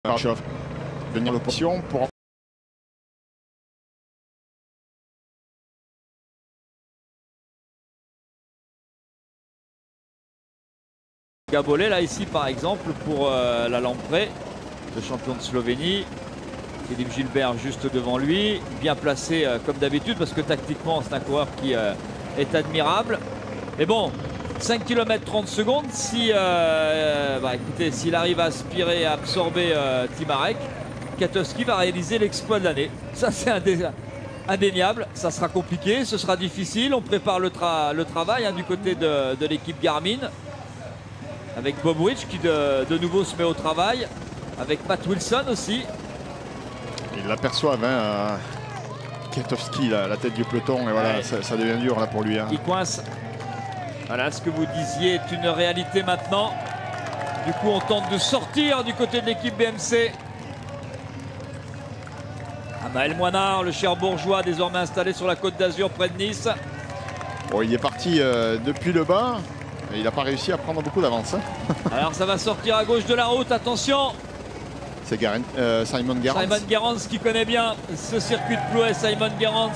Venir l'opposition pour Gabolé là ici par exemple pour la Lampre, le champion de Slovénie. Philippe Gilbert juste devant lui, bien placé comme d'habitude parce que tactiquement c'est un coureur qui est admirable. Mais bon, 5 km 30 secondes, si écoutez, s'il arrive à aspirer et à absorber Timarek, Kwiatkowski va réaliser l'exploit de l'année. Ça c'est indéniable, ça sera compliqué, ce sera difficile. On prépare le travail du côté de l'équipe Garmin. Avec Bob Rich qui de nouveau se met au travail. Avec Matt Wilson aussi. ils l'aperçoivent, Kwiatkowski, la tête du peloton, et voilà, ouais. ça devient dur là pour lui. Il coince. Voilà, ce que vous disiez est une réalité maintenant. Du coup, on tente de sortir du côté de l'équipe BMC. Maël Moinard, le Cherbourgeois, désormais installé sur la Côte d'Azur près de Nice. Bon, il est parti depuis le bas. Et il n'a pas réussi à prendre beaucoup d'avance. Alors ça va sortir à gauche de la route, attention. C'est Simon Gerrans. Simon Gerrans qui connaît bien ce circuit de Plouay. Simon Gerrans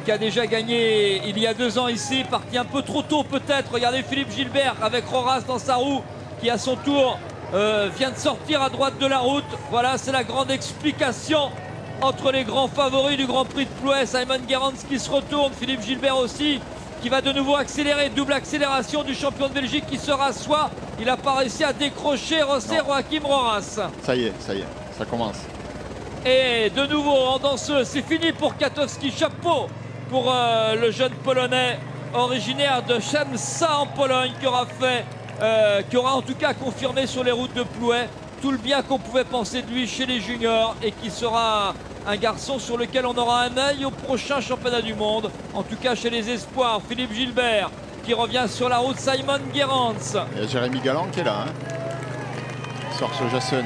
qui a déjà gagné il y a 2 ans ici, parti un peu trop tôt peut-être. Regardez Philippe Gilbert avec Roras dans sa roue qui à son tour vient de sortir à droite de la route. Voilà, c'est la grande explication entre les grands favoris du Grand Prix de Plouay. Simon Gerrans qui se retourne, Philippe Gilbert aussi, qui va de nouveau accélérer, double accélération du champion de Belgique qui se rassoit. Il n'a pas réussi à décrocher José Joachim Roras. Ça y est, ça commence. Et de nouveau en danseuse, c'est fini pour Kwiatkowski. Chapeau pour le jeune Polonais originaire de Przemysl en Pologne qui aura en tout cas confirmé sur les routes de Plouay tout le bien qu'on pouvait penser de lui chez les juniors et qui sera un garçon sur lequel on aura un œil au prochain championnat du monde. En tout cas chez les espoirs, Philippe Gilbert qui revient sur la route, Simon Gerrans. Il y a Jérémy Galland qui est là. Sorso Jason.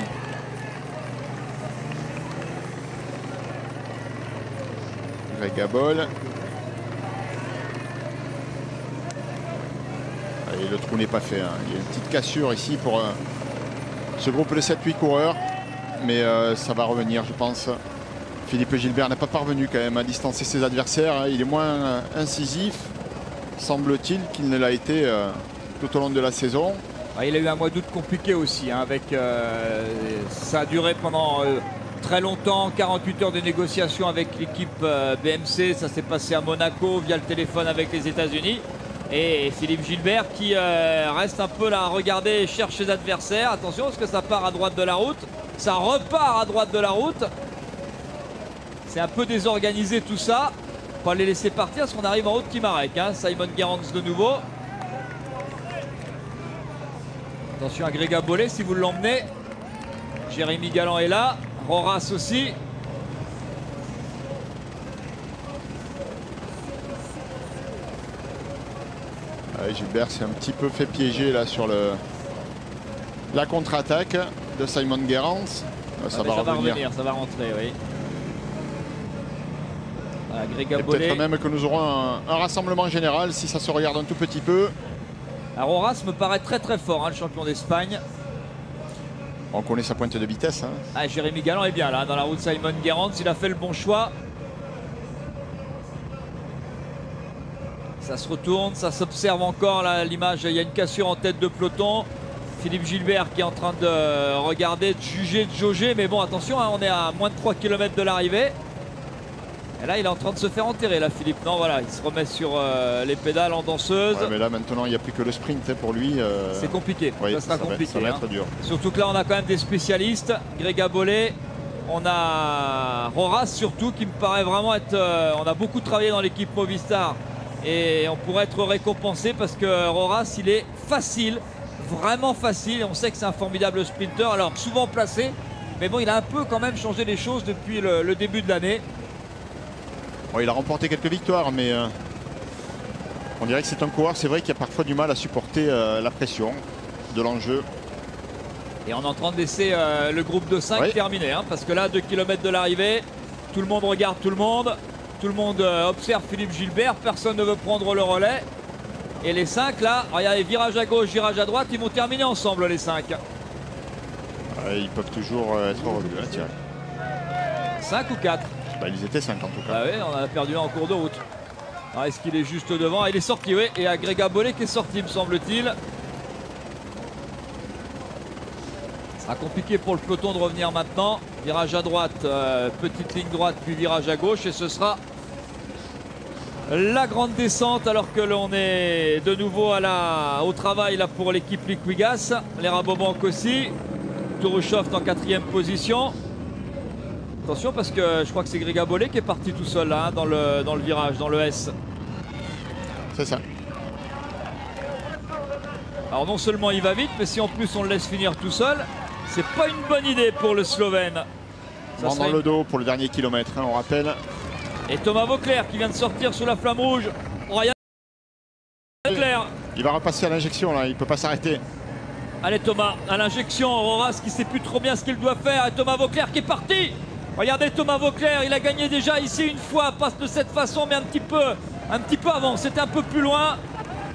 Greg Gabol. Allez, le trou n'est pas fait. Il y a une petite cassure ici pour ce groupe de 7-8 coureurs. Mais ça va revenir, je pense. Philippe Gilbert n'a pas parvenu quand même à distancer ses adversaires. Il est moins incisif, semble-t-il, qu'il ne l'a été tout au long de la saison. Il a eu un mois d'août compliqué aussi. Ça a duré pendant très longtemps, 48 heures de négociation avec l'équipe BMC. Ça s'est passé à Monaco via le téléphone avec les États-Unis. Et Philippe Gilbert qui reste un peu là à regarder et cherche ses adversaires. Attention parce que ça part à droite de la route. Ça repart à droite de la route. C'est un peu désorganisé tout ça. Pas les laisser partir parce qu'on arrive en haut de Timarek. Simon Gerrans de nouveau. Attention à Greg Gabol si vous l'emmenez. Jérémy Galland est là. Roras aussi. Gilbert s'est un petit peu fait piéger là sur la contre-attaque de Simon Gerrans. Ça va revenir. Ça va rentrer, oui. Peut-être même que nous aurons un rassemblement général si ça se regarde un tout petit peu. Roras me paraît très très fort, le champion d'Espagne. On connaît sa pointe de vitesse. Jérémy Galland est bien là, dans la route Simon Gerrans. Il a fait le bon choix. Ça se retourne, ça s'observe encore là, l'image. Il y a une cassure en tête de peloton. Philippe Gilbert qui est en train de regarder, de juger, de jauger. Mais bon, attention, on est à moins de 3 km de l'arrivée. Et là, il est en train de se faire enterrer, là, Philippe. Non, voilà, il se remet sur les pédales en danseuse. Ouais, mais là, maintenant, il n'y a plus que le sprint pour lui. C'est compliqué. Oui, ça sera compliqué. Ça va être dur. Surtout que là, on a quand même des spécialistes. Greg Gabol, on a Roras surtout, qui me paraît vraiment être... on a beaucoup travaillé dans l'équipe Movistar. Et on pourrait être récompensé parce que Roras, il est facile, vraiment facile. Et on sait que c'est un formidable sprinter. Alors, souvent placé. Mais bon, il a un peu quand même changé les choses depuis le début de l'année. Bon, il a remporté quelques victoires, mais on dirait que c'est un coureur, c'est vrai, qui a parfois du mal à supporter la pression de l'enjeu. Et on est en train de laisser le groupe de 5 terminer, parce que là, 2 km de l'arrivée, tout le monde regarde tout le monde. Tout le monde observe Philippe Gilbert, personne ne veut prendre le relais. Et les 5 là, regardez, virage à gauche, virage à droite, ils vont terminer ensemble les 5. Ils peuvent toujours être revenus. Hein, tiens. 5 ou 4? Bah, ils étaient 5 en tout cas. Ah oui, on en a perdu un en cours de route. Est-ce qu'il est juste devant? Il est sorti, oui. Et à Grega Bollé qui est sorti, me semble-t-il. Ce sera compliqué pour le peloton de revenir maintenant. Virage à droite, petite ligne droite, puis virage à gauche. Et ce sera la grande descente alors que l'on est de nouveau au travail là, pour l'équipe Liquigas. Les Rabobank aussi. Tourouchoft en 4e position. Attention parce que je crois que c'est Grega Bollé qui est parti tout seul là, hein, dans le virage, dans le S. C'est ça. Alors non seulement il va vite, mais si en plus on le laisse finir tout seul, c'est pas une bonne idée pour le Slovène. Ça dans le dos pour le dernier kilomètre, hein, on rappelle. Et Thomas Voeckler qui vient de sortir sous la flamme rouge. Ryan Voeckler. Il va repasser à l'injection là, il ne peut pas s'arrêter. Allez Thomas, à l'injection, Auroras qui ne sait plus trop bien ce qu'il doit faire. Et Thomas Voeckler qui est parti. Regardez Thomas Voeckler, il a gagné déjà ici une fois, passe de cette façon, mais un petit peu avant. C'était un peu plus loin,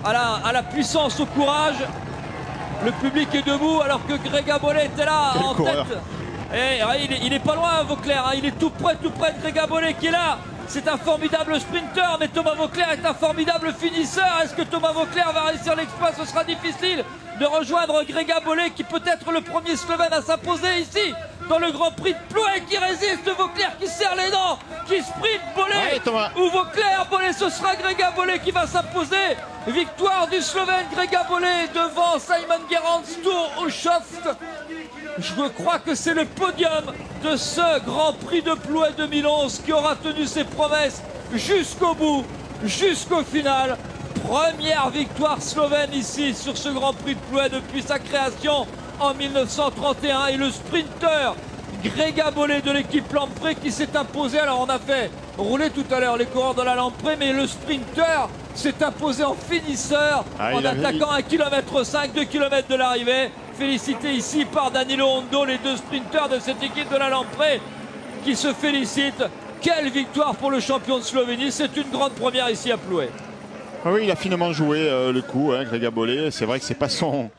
à la puissance, au courage. Le public est debout alors que Grega Bollé était là en tête. Et il est pas loin Voeckler, hein, il est tout près de Grega Bollé qui est là. C'est un formidable sprinter, mais Thomas Voeckler est un formidable finisseur. Est-ce que Thomas Voeckler va réussir l'exploit? Ce sera difficile de rejoindre Grega Bollé qui peut être le premier Slovène à s'imposer ici dans le Grand Prix de Plouay, qui résiste, Voeckler qui serre les dents, qui sprint, Bollé ou Voeckler, Bollé, ce sera Grega Bollé qui va s'imposer. Victoire du Slovène Grega Bollé devant Simon Gerrans, Tourouchoft. Je crois que c'est le podium de ce Grand Prix de Plouay 2011 qui aura tenu ses promesses jusqu'au bout, jusqu'au final. Première victoire slovène ici sur ce Grand Prix de Plouay depuis sa création en 1931. Et le sprinter Grega Bollé de l'équipe Lamprey qui s'est imposé. Alors on a fait rouler tout à l'heure les coureurs de la Lamprey, mais le sprinter s'est imposé en finisseur en attaquant 1,5 km, 2 km de l'arrivée. Félicité ici par Danilo Hondo, les deux sprinters de cette équipe de la Lamprey qui se félicitent. Quelle victoire pour le champion de Slovénie, c'est une grande première ici à Plouay. Oui, il a finement joué le coup, hein, Grega Bollé. C'est vrai que c'est pas son